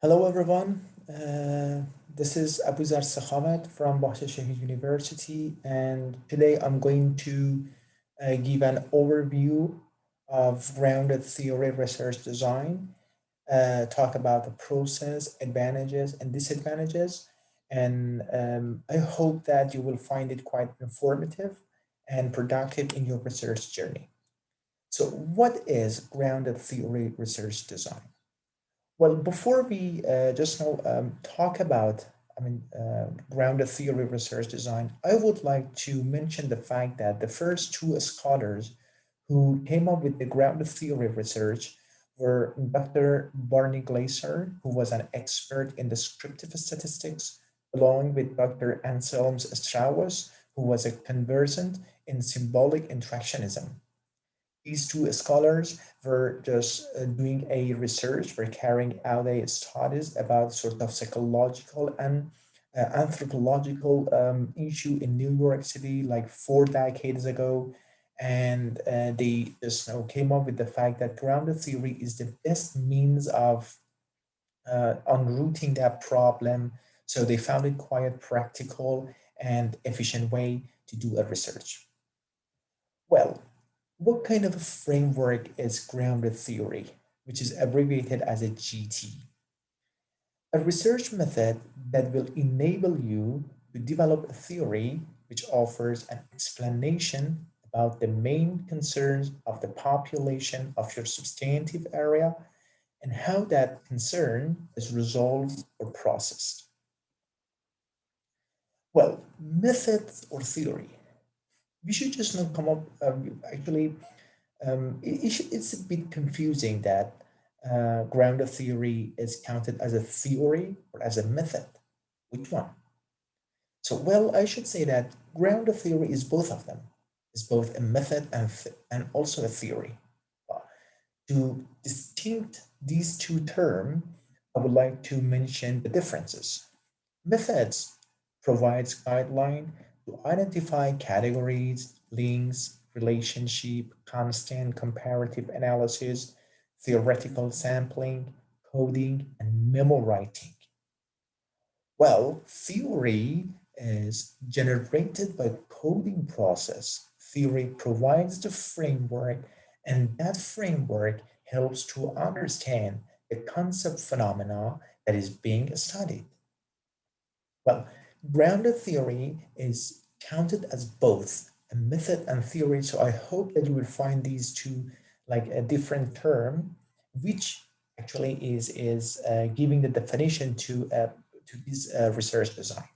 Hello, everyone. This is Abuzar Sakhavat from Bahce Shahid University, and today I'm going to give an overview of grounded theory research design, talk about the process, advantages, and disadvantages, and I hope that you will find it quite informative and productive in your research journey. So, what is grounded theory research design? Well, before we just now talk about, grounded theory research design, I would like to mention the fact that the first two scholars who came up with the grounded theory research were Dr. Barney Glaser, who was an expert in descriptive statistics, along with Dr. Anselm Strauss, who was a conversant in symbolic interactionism. These two scholars were just doing a research, were carrying out a studies about sort of psychological and anthropological issue in New York City like 4 decades ago. And they just came up with the fact that grounded theory is the best means of unrooting that problem. So they found it quite practical and efficient way to do a research. Well, what kind of a framework is grounded theory, which is abbreviated as a GT? A research method that will enable you to develop a theory which offers an explanation about the main concerns of the population of your substantive area and how that concern is resolved or processed. Well, methods or theory. We should just not come up, actually, it's a bit confusing that grounded theory is counted as a theory or as a method. Which one? So, well, I should say that grounded theory is both of them. It's both a method and also a theory. To distinct these two terms, I would like to mention the differences. Methods provides guideline to identify categories, links, relationship, constant comparative analysis, theoretical sampling, coding, and memo writing. Well, theory is generated by coding process. Theory provides the framework, and that framework helps to understand the concept phenomena that is being studied. Well, grounded theory is counted as both a method and theory, so I hope that you will find these two like a different term, which actually is giving the definition to this research design.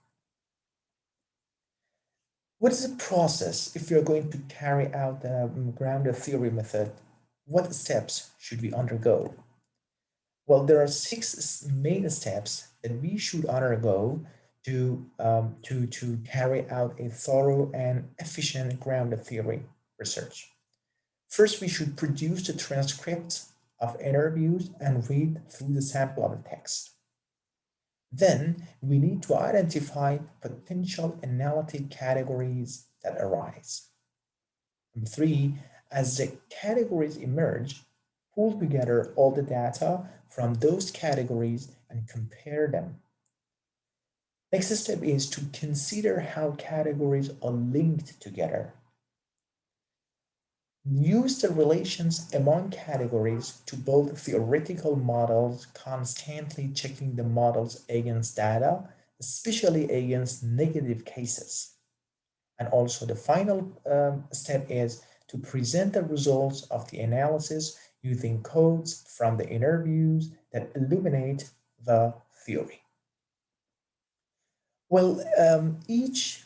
What is the process if you're going to carry out the grounded theory method? What steps should we undergo? Well, there are six main steps that we should undergo to carry out a thorough and efficient grounded theory research. First, we should produce the transcripts of interviews and read through the sample of the text. Then, we need to identify potential analytic categories that arise. Number three, as the categories emerge, pull together all the data from those categories and compare them. Next step is to consider how categories are linked together. Use the relations among categories to build theoretical models, constantly checking the models against data, especially against negative cases. And also the final step is to present the results of the analysis using codes from the interviews that illuminate the theory. Well, each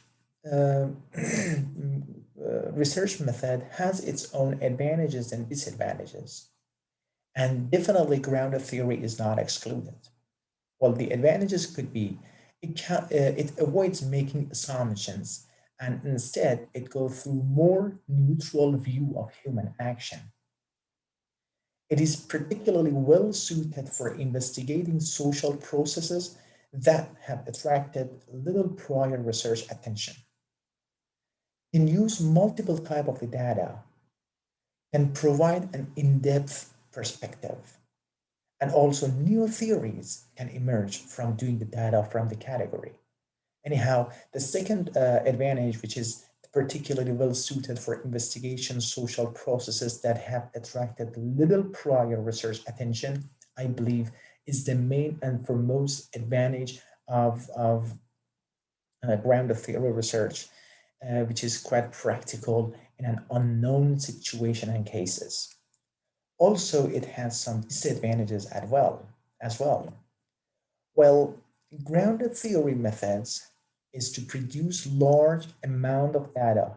research method has its own advantages and disadvantages, and definitely grounded theory is not excluded. Well, the advantages could be it avoids making assumptions and instead it goes through more neutral view of human action. It is particularly well suited for investigating social processes that have attracted little prior research attention. Can use multiple type of the data and provide an in-depth perspective. And also new theories can emerge from doing the data from the category. Anyhow, the second advantage, which is particularly well suited for investigation social processes that have attracted little prior research attention, I believe, is the main and foremost advantage of grounded theory research, which is quite practical in an unknown situation and cases. Also, it has some disadvantages as well. Well, grounded theory methods is to produce large amount of data,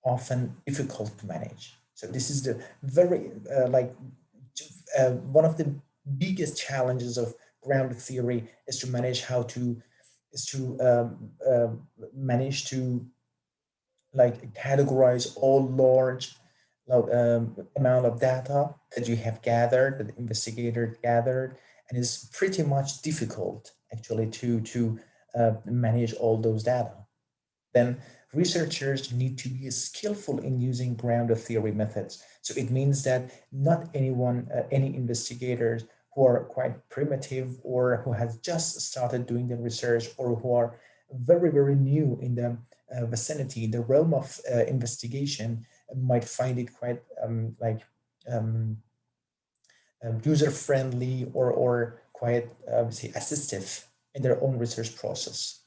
often difficult to manage. So this is the very one of the biggest challenges of grounded theory is to manage to like categorize all large amount of data that you have gathered, that the investigator gathered, and it's pretty much difficult actually to manage all those data. Then researchers need to be skillful in using grounded theory methods. So it means that not any investigators who are quite primitive or who has just started doing the research or who are very, very new in the vicinity, the realm of investigation might find it quite um, user friendly or quite, say, assistive in their own research process.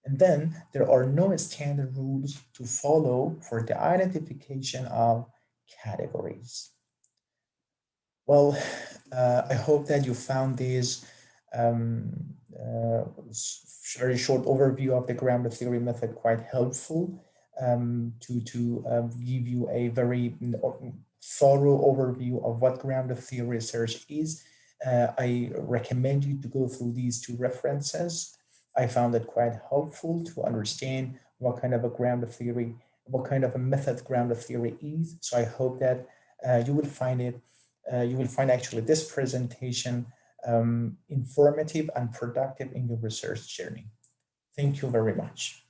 And then there are no standard rules to follow for the identification of categories. Well, I hope that you found this very short overview of the grounded theory method quite helpful to give you a very thorough overview of what grounded theory research is. I recommend you to go through these two references. I found it quite helpful to understand what kind of a grounded theory, what kind of a method grounded theory is. So I hope that you will find actually this presentation informative and productive in your research journey. Thank you very much.